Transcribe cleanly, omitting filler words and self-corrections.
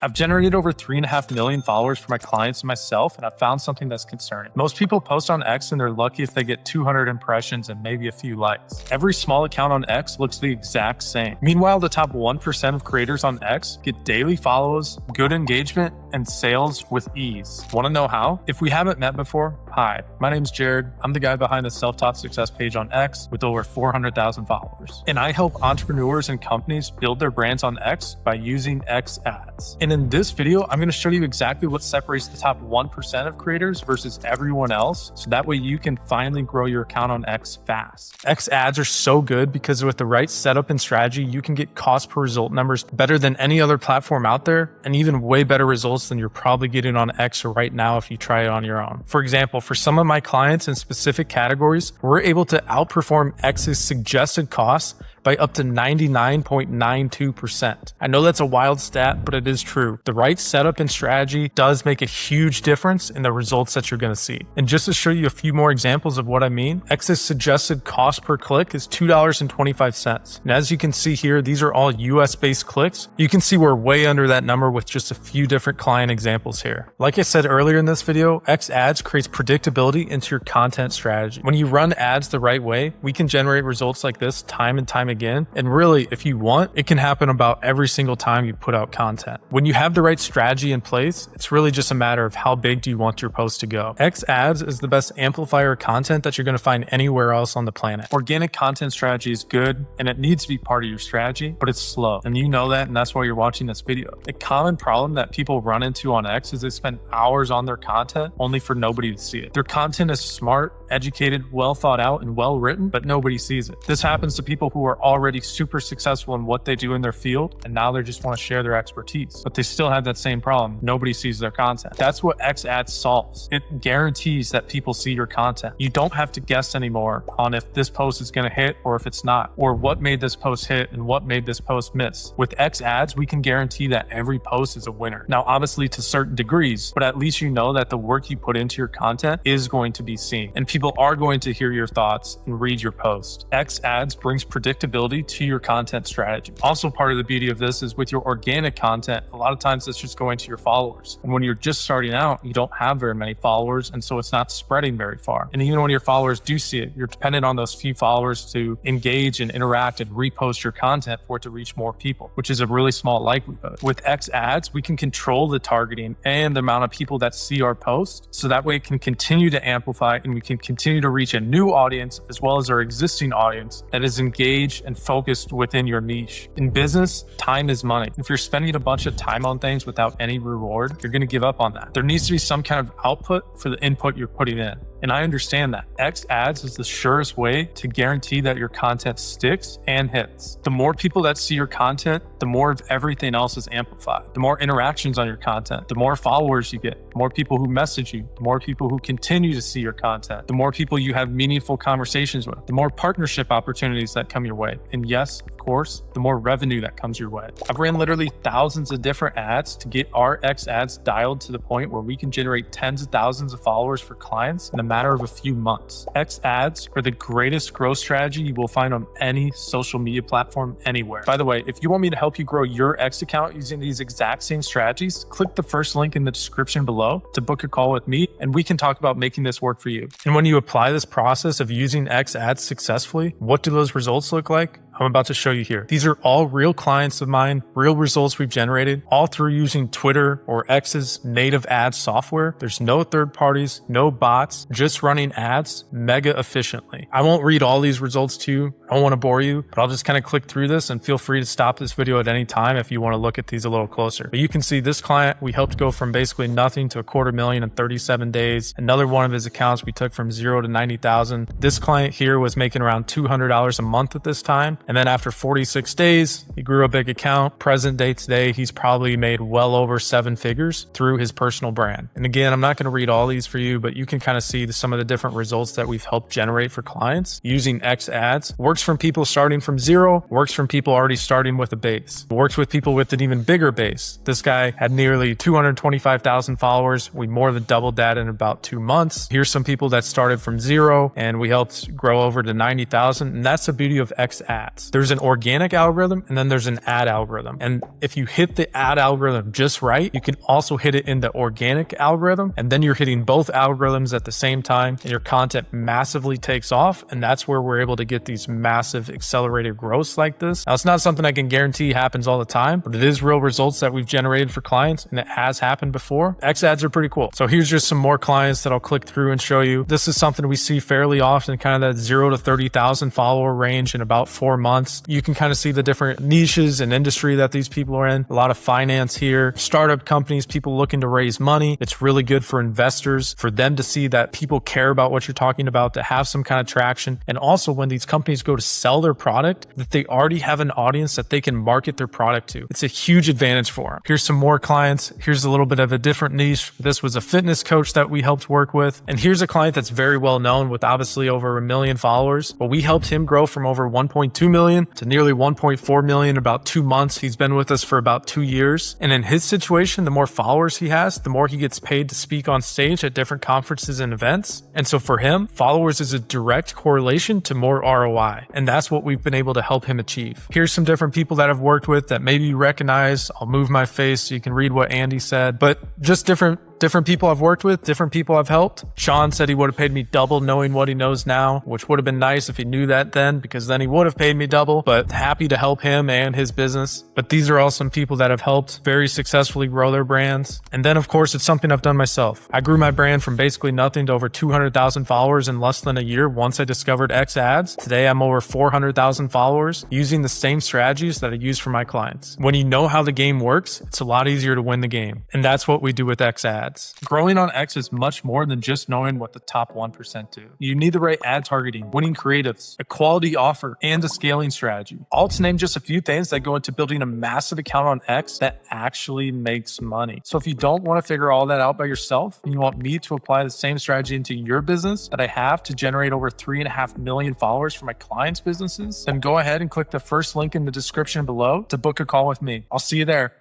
I've generated over 3.5 million followers for my clients and myself, and I've found something that's concerning. Most people post on X and they're lucky if they get 200 impressions and maybe a few likes. Every small account on X looks the exact same. Meanwhile, the top 1% of creators on X get daily follows, good engagement, and sales with ease. Want to know how? If we haven't met before, hi, my name's Jared. I'm the guy behind the Self-Taught Success page on X with over 400,000 followers. And I help entrepreneurs and companies build their brands on X by using X ads. And in this video, I'm going to show you exactly what separates the top 1% of creators versus everyone else, so that way you can finally grow your account on X fast. X ads are so good because with the right setup and strategy, you can get cost per result numbers better than any other platform out there, and even way better results than you're probably getting on X right now if you try it on your own. For example, for some of my clients in specific categories, we're able to outperform X's suggested costs by up to 99.92%. I know that's a wild stat, but it is true. The right setup and strategy does make a huge difference in the results that you're going to see. And just to show you a few more examples of what I mean, X's suggested cost per click is $2.25. And as you can see here, these are all US-based clicks. You can see we're way under that number with just a few different client examples here. Like I said earlier in this video, X ads creates predictability into your content strategy. When you run ads the right way, we can generate results like this time and time again. And really, if you want, it can happen about every single time you put out content. When you have the right strategy in place, it's really just a matter of how big do you want your post to go. X ads is the best amplifier of content that you're going to find anywhere else on the planet. Organic content strategy is good and it needs to be part of your strategy, but it's slow. And you know that, and that's why you're watching this video. A common problem that people run into on X is they spend hours on their content only for nobody to see it. Their content is smart, educated, well thought out, and well written, but nobody sees it. This happens to people who are already super successful in what they do in their field, and now they just want to share their expertise, but they still have that same problem. Nobody sees their content. That's what X ads solves. It guarantees that people see your content. You don't have to guess anymore on if this post is going to hit or if it's not, or what made this post hit and what made this post miss. With X ads, we can guarantee that every post is a winner. Now, obviously to certain degrees, but at least you know that the work you put into your content is going to be seen, and people are going to hear your thoughts and read your post. X ads brings predictability to your content strategy. Also, part of the beauty of this is with your organic content, a lot of times it's just going to your followers. And when you're just starting out, you don't have very many followers, and so it's not spreading very far. And even when your followers do see it, you're dependent on those few followers to engage and interact and repost your content for it to reach more people, which is a really small likelihood. With X ads, we can control the targeting and the amount of people that see our post, so that way it can continue to amplify and we can continue to reach a new audience as well as our existing audience that is engaged and focused within your niche. In business, time is money. If you're spending a bunch of time on things without any reward, you're going to give up on that. There needs to be some kind of output for the input you're putting in. And I understand that. X ads is the surest way to guarantee that your content sticks and hits. The more people that see your content, the more of everything else is amplified. The more interactions on your content, the more followers you get, the more people who message you, the more people who continue to see your content, the more people you have meaningful conversations with, the more partnership opportunities that come your way. And yes, of course, the more revenue that comes your way. I've ran literally thousands of different ads to get our X ads dialed to the point where we can generate tens of thousands of followers for clients in a matter of a few months. X ads are the greatest growth strategy you will find on any social media platform anywhere. By the way, if you want me to help you grow your X account using these exact same strategies, click the first link in the description below to book a call with me, and we can talk about making this work for you. And when you apply this process of using X ads successfully, what do those results look like? I'm about to show you here. These are all real clients of mine, real results we've generated, all through using Twitter or X's native ad software. There's no third parties, no bots, just running ads mega efficiently. I won't read all these results to you. I don't want to bore you, but I'll just kind of click through this, and feel free to stop this video at any time if you want to look at these a little closer. But you can see this client, we helped go from basically nothing to $250,000 in 37 days. Another one of his accounts we took from 0 to 90,000. This client here was making around $200 a month at this time. And then after 46 days, he grew a big account. Present day today, he's probably made well over 7 figures through his personal brand. And again, I'm not going to read all these for you, but you can kind of see some of the different results that we've helped generate for clients using X ads. We're works from people starting from zero, works from people already starting with a base. It works with people with an even bigger base. This guy had nearly 225,000 followers. We more than doubled that in about 2 months. Here's some people that started from zero and we helped grow over to 90,000. And that's the beauty of X ads. There's an organic algorithm and then there's an ad algorithm. And if you hit the ad algorithm just right, you can also hit it in the organic algorithm. And then you're hitting both algorithms at the same time and your content massively takes off. And that's where we're able to get these massive accelerated growths like this. Now, it's not something I can guarantee happens all the time, but it is real results that we've generated for clients and it has happened before. X ads are pretty cool. So here's just some more clients that I'll click through and show you. This is something we see fairly often, kind of that 0 to 30,000 follower range in about 4 months. You can kind of see the different niches and industry that these people are in. A lot of finance here, startup companies, people looking to raise money. It's really good for investors, for them to see that people care about what you're talking about, to have some kind of traction. And also when these companies go to sell their product, that they already have an audience that they can market their product to. It's a huge advantage for them. Here's some more clients. Here's a little bit of a different niche. This was a fitness coach that we helped work with. And here's a client that's very well known with obviously over 1 million followers. But we helped him grow from over 1.2 million to nearly 1.4 million in about 2 months. He's been with us for about 2 years. And in his situation, the more followers he has, the more he gets paid to speak on stage at different conferences and events. And so for him, followers is a direct correlation to more ROI. And that's what we've been able to help him achieve. Here's some different people that I've worked with that maybe you recognize. I'll move my face so you can read what Andy said, but just different people I've worked with, different people I've helped. Sean said he would have paid me double knowing what he knows now, which would have been nice if he knew that then, because then he would have paid me double, but happy to help him and his business. But these are all some people that have helped very successfully grow their brands. And then of course, it's something I've done myself. I grew my brand from basically nothing to over 200,000 followers in less than a year once I discovered X ads. Today, I'm over 400,000 followers using the same strategies that I use for my clients. When you know how the game works, it's a lot easier to win the game. And that's what we do with X ads. Growing on X is much more than just knowing what the top 1% do. You need the right ad targeting, winning creatives, a quality offer, and a scaling strategy. All to name just a few things that go into building a massive account on X that actually makes money. So if you don't want to figure all that out by yourself, and you want me to apply the same strategy into your business that I have to generate over 3.5 million followers for my clients' businesses, then go ahead and click the first link in the description below to book a call with me. I'll see you there.